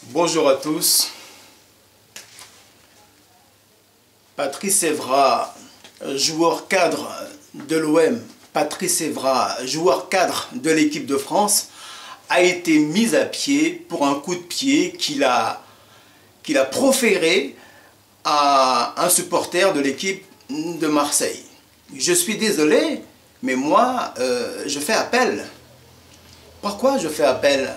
Bonjour à tous. Patrice Evra, joueur cadre de l'OM, Patrice Evra, joueur cadre de l'équipe de France, a été mis à pied pour un coup de pied qu'il a proféré à un supporter de l'équipe de Marseille. Je suis désolé, mais moi, je fais appel. Pourquoi je fais appel?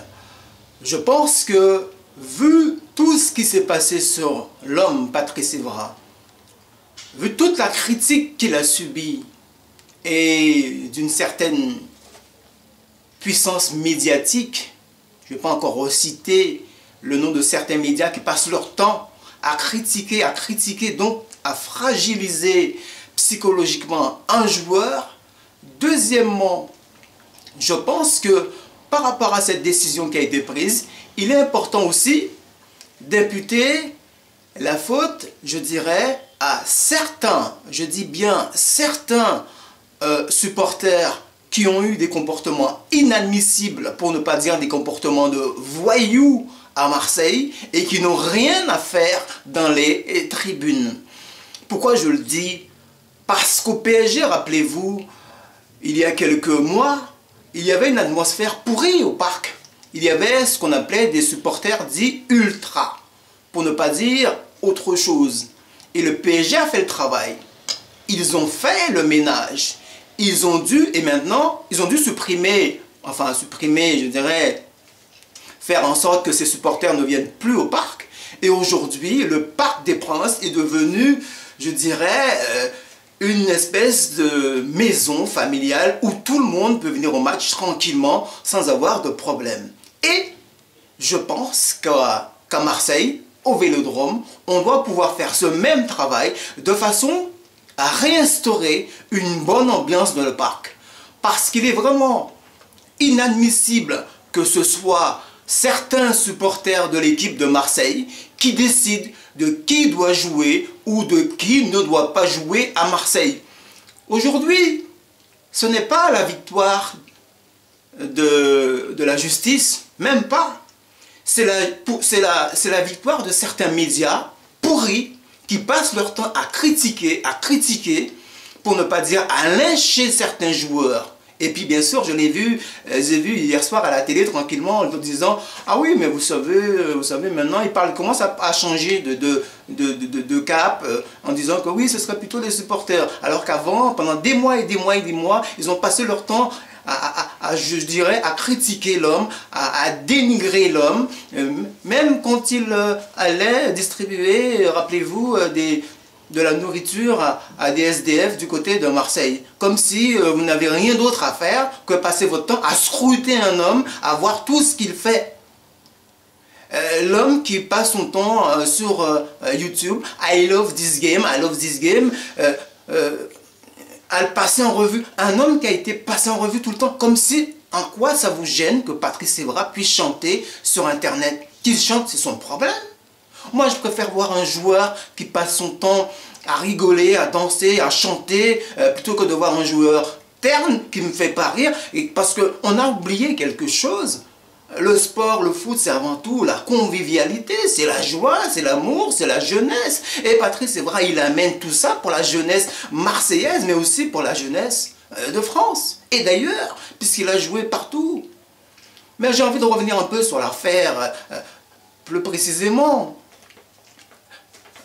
Je pense que, vu tout ce qui s'est passé sur l'homme Patrice Evra, vu toute la critique qu'il a subie et d'une certaine puissance médiatique, je ne vais pas encore reciter le nom de certains médias qui passent leur temps à critiquer, donc à fragiliser psychologiquement un joueur. Deuxièmement, je pense que par rapport à cette décision qui a été prise, il est important aussi d'imputer la faute, je dirais, à certains, je dis bien certains supporters qui ont eu des comportements inadmissibles, pour ne pas dire des comportements de voyous à Marseille, et qui n'ont rien à faire dans les tribunes. Pourquoi je le dis? Parce qu'au PSG, rappelez-vous, il y a quelques mois, il y avait une atmosphère pourrie au parc. Il y avait ce qu'on appelait des supporters dits ultra, pour ne pas dire autre chose. Et le PSG a fait le travail. Ils ont fait le ménage. Ils ont dû, et maintenant, ils ont dû supprimer, je dirais, faire en sorte que ces supporters ne viennent plus au parc. Et aujourd'hui, le Parc des Princes est devenu, je dirais, une espèce de maison familiale où tout le monde peut venir au match tranquillement sans avoir de problème. Et je pense qu'à Marseille, au Vélodrome, on doit pouvoir faire ce même travail de façon à réinstaurer une bonne ambiance dans le parc. Parce qu'il est vraiment inadmissible que ce soit certains supporters de l'équipe de Marseille qui décident de qui doit jouer ou de qui ne doit pas jouer à Marseille. Aujourd'hui, ce n'est pas la victoire de la justice, même pas. C'est la victoire de certains médias pourris qui passent leur temps à critiquer, pour ne pas dire à lyncher certains joueurs. Et puis bien sûr, j'ai vu hier soir à la télé tranquillement en disant « Ah oui, mais vous savez maintenant, il commence à changer de cap en disant que oui, ce serait plutôt les supporters. » Alors qu'avant, pendant des mois et des mois et des mois, ils ont passé leur temps je dirais, à critiquer l'homme, à dénigrer l'homme, même quand il allait distribuer, rappelez-vous, de la nourriture à des SDF du côté de Marseille. Comme si vous n'avez rien d'autre à faire que passer votre temps à scruter un homme, à voir tout ce qu'il fait. L'homme qui passe son temps sur YouTube, I love this game, à le passer en revue. Un homme qui a été passé en revue tout le temps, comme si, en quoi ça vous gêne que Patrice Evra puisse chanter sur Internet? Qu'il chante, c'est son problème. Moi, je préfère voir un joueur qui passe son temps à rigoler, à danser, à chanter, plutôt que de voir un joueur terne qui ne me fait pas rire, parce qu'on a oublié quelque chose. Le sport, le foot, c'est avant tout la convivialité, c'est la joie, c'est l'amour, c'est la jeunesse. Et Patrice Evra, il amène tout ça pour la jeunesse marseillaise, mais aussi pour la jeunesse de France. Et d'ailleurs, puisqu'il a joué partout. Mais j'ai envie de revenir un peu sur l'affaire, plus précisément.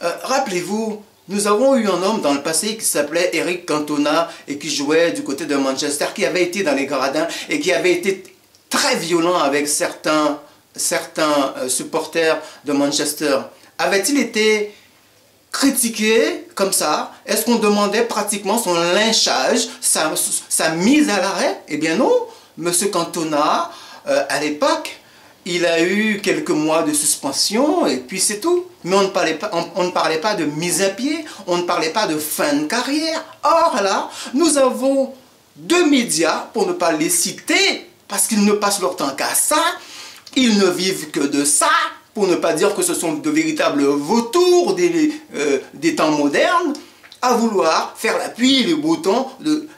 Rappelez-vous, nous avons eu un homme dans le passé qui s'appelait Eric Cantona et qui jouait du côté de Manchester, qui avait été dans les gradins et qui avait été très violent avec certains supporters de Manchester. Avait-il été critiqué comme ça? Est-ce qu'on demandait pratiquement son lynchage, sa mise à l'arrêt? Eh bien non, M. Cantona, à l'époque, il a eu quelques mois de suspension et puis c'est tout. Mais on ne parlait pas de mise à pied, on ne parlait pas de fin de carrière. Or là, nous avons deux médias, pour ne pas les citer, parce qu'ils ne passent leur temps qu'à ça, ils ne vivent que de ça, pour ne pas dire que ce sont de véritables vautours des temps modernes, à vouloir faire la pluie et le beau temps,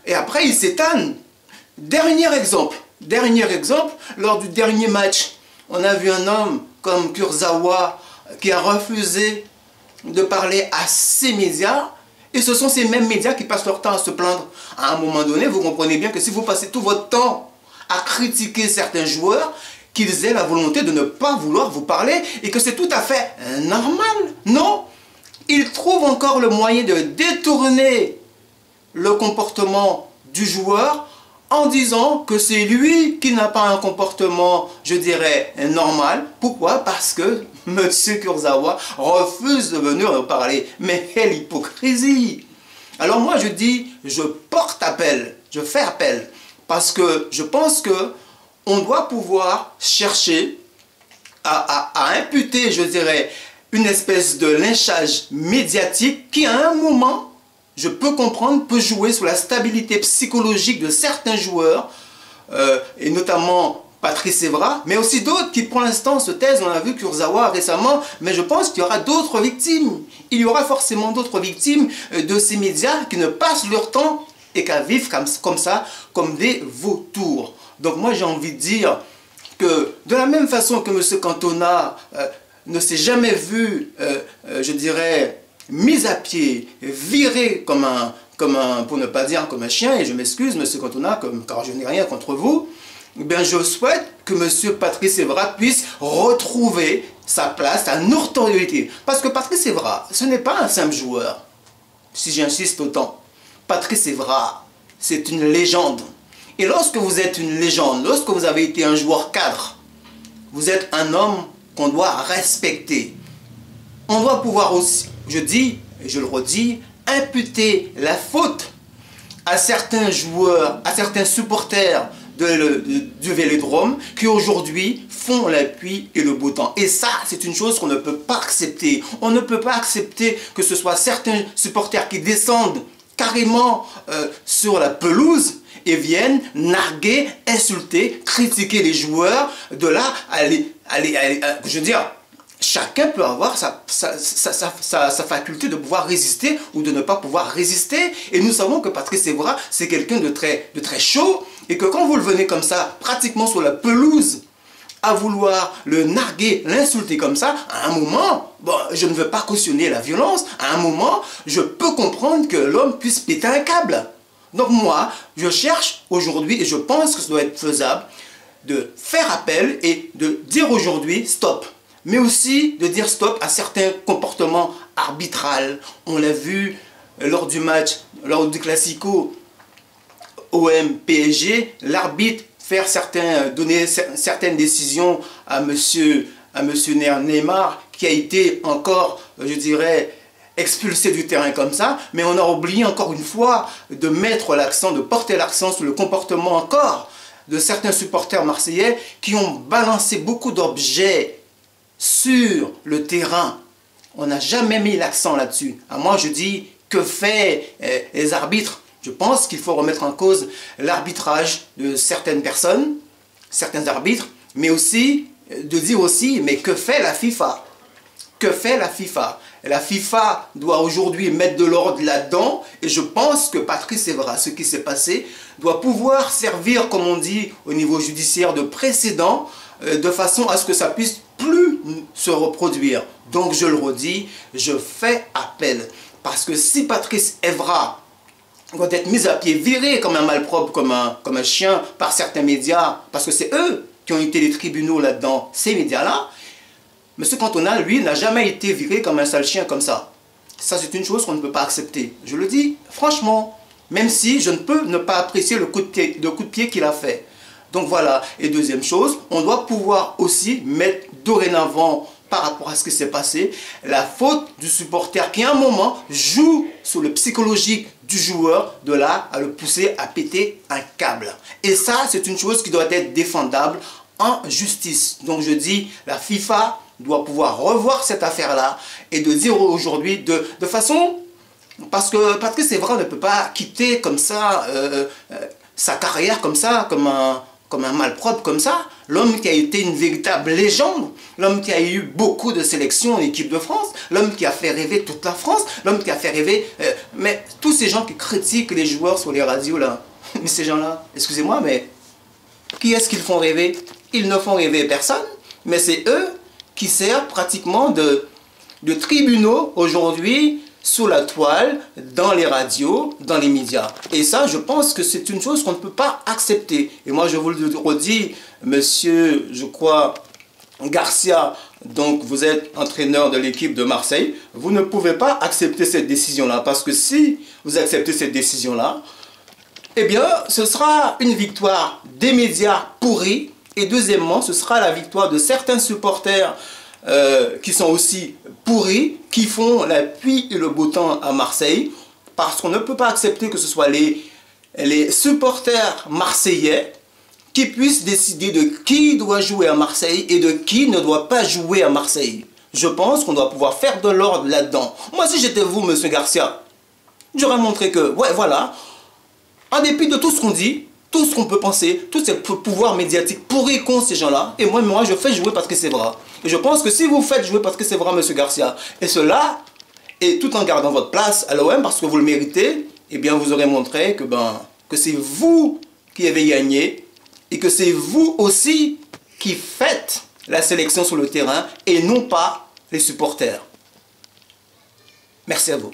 et après ils s'étonnent. Dernier exemple, lors du dernier match, on a vu un homme comme Kurzawa qui a refusé de parler à ces médias, et ce sont ces mêmes médias qui passent leur temps à se plaindre. À un moment donné, vous comprenez bien que si vous passez tout votre temps à critiquer certains joueurs, qu'ils aient la volonté de ne pas vouloir vous parler et que c'est tout à fait normal. Non, ils trouvent encore le moyen de détourner le comportement du joueur en disant que c'est lui qui n'a pas un comportement, je dirais, normal. Pourquoi? Parce que M. Kurzawa refuse de venir nous parler. Mais quelle hypocrisie! Alors moi je dis, je porte appel, je fais appel, parce que je pense que on doit pouvoir chercher à imputer, je dirais, une espèce de lynchage médiatique qui à un moment, je peux comprendre, peut jouer sur la stabilité psychologique de certains joueurs, et notamment Patrice Evra, mais aussi d'autres qui pour l'instant se taisent. On a vu Kurzawa récemment, mais je pense qu'il y aura d'autres victimes. Il y aura forcément d'autres victimes de ces médias qui ne passent leur temps et qui vivent comme ça, comme des vautours. Donc moi j'ai envie de dire que de la même façon que M. Cantona ne s'est jamais vu, je dirais, mis à pied, viré comme un, pour ne pas dire comme un chien, et je m'excuse M. Cantona, car je n'ai rien contre vous, eh bien je souhaite que M. Patrice Evra puisse retrouver sa place, sa notoriété. Parce que Patrice Evra, ce n'est pas un simple joueur, si j'insiste autant. Patrice Evra, c'est une légende. Et lorsque vous êtes une légende, lorsque vous avez été un joueur cadre, vous êtes un homme qu'on doit respecter. On doit pouvoir aussi, je dis, et je le redis, imputer la faute à certains joueurs, à certains supporters du Vélodrome qui aujourd'hui font la pluie et le beau temps. Et ça, c'est une chose qu'on ne peut pas accepter. On ne peut pas accepter que ce soit certains supporters qui descendent carrément sur la pelouse et viennent narguer, insulter, critiquer les joueurs. De là, je veux dire, chacun peut avoir sa faculté de pouvoir résister ou de ne pas pouvoir résister. Et nous savons que Patrice Evra, c'est quelqu'un de très chaud. Et que quand vous le venez comme ça, pratiquement sur la pelouse, à vouloir le narguer, l'insulter comme ça, à un moment, bon, je ne veux pas cautionner la violence, à un moment, je peux comprendre que l'homme puisse péter un câble. Donc moi, je cherche aujourd'hui, et je pense que ça doit être faisable, de faire appel et de dire aujourd'hui stop. Mais aussi de dire stop à certains comportements arbitraux. On l'a vu lors du match, lors du Classico OM-PSG, l'arbitre donner certaines décisions à monsieur Neymar, qui a été encore, je dirais, expulsé du terrain comme ça, mais on a oublié encore une fois de mettre l'accent, de porter l'accent sur le comportement encore de certains supporters marseillais qui ont balancé beaucoup d'objets sur le terrain. On n'a jamais mis l'accent là-dessus. Moi, je dis, que fait les arbitres? Je pense qu'il faut remettre en cause l'arbitrage de certaines personnes, certains arbitres, mais aussi de dire aussi, mais que fait la FIFA? Que fait la FIFA? La FIFA doit aujourd'hui mettre de l'ordre là-dedans, et je pense que Patrice Evra, ce qui s'est passé, doit pouvoir servir, comme on dit au niveau judiciaire, de précédent, de façon à ce que ça puisse plus se reproduire. Donc je le redis, je fais appel. Parce que si Patrice Evra doit être mis à pied, viré comme un malpropre, comme un chien par certains médias, parce que c'est eux qui ont été les tribunaux là-dedans, ces médias-là, M. Cantona, lui, n'a jamais été viré comme un sale chien comme ça. Ça, c'est une chose qu'on ne peut pas accepter. Je le dis franchement, même si je ne peux ne pas apprécier le coup de pied qu'il a fait. Donc voilà. Et deuxième chose, on doit pouvoir aussi mettre dorénavant, par rapport à ce qui s'est passé, la faute du supporter qui à un moment joue sur le psychologique du joueur, de là à le pousser à péter un câble. Et ça, c'est une chose qui doit être défendable en justice. Donc je dis, la FIFA doit pouvoir revoir cette affaire-là et de dire aujourd'hui de façon... Parce que Patrice Evra ne peut pas quitter comme ça sa carrière comme ça, comme un malpropre comme ça. L'homme qui a été une véritable légende, l'homme qui a eu beaucoup de sélections en équipe de France, l'homme qui a fait rêver toute la France, l'homme qui a fait rêver... mais tous ces gens qui critiquent les joueurs sur les radios là, mais ces gens-là, excusez-moi, mais qui est-ce qu'ils font rêver? Ils ne font rêver personne, mais c'est eux qui servent pratiquement de tribunaux aujourd'hui sur la toile, dans les radios, dans les médias. Et ça, je pense que c'est une chose qu'on ne peut pas accepter. Et moi, je vous le redis, monsieur, je crois, Garcia, donc vous êtes entraîneur de l'équipe de Marseille, vous ne pouvez pas accepter cette décision-là. Parce que si vous acceptez cette décision-là, eh bien, ce sera une victoire des médias pourris. Et deuxièmement, ce sera la victoire de certains supporters qui sont aussi pourris, qui font la pluie et le beau temps à Marseille, parce qu'on ne peut pas accepter que ce soit les supporters marseillais qui puissent décider de qui doit jouer à Marseille et de qui ne doit pas jouer à Marseille. Je pense qu'on doit pouvoir faire de l'ordre là-dedans. Moi, si j'étais vous, monsieur Garcia, j'aurais montré que, ouais, voilà, en dépit de tout ce qu'on dit, tout ce qu'on peut penser, tous ces pouvoirs médiatiques pourris contre ces gens-là, et moi, je fais jouer parce que c'est vrai. Et je pense que si vous faites jouer parce que c'est vrai, monsieur Garcia, et cela, et tout en gardant votre place à l'OM parce que vous le méritez, eh bien, vous aurez montré que c'est vous qui avez gagné, et que c'est vous aussi qui faites la sélection sur le terrain, et non pas les supporters. Merci à vous.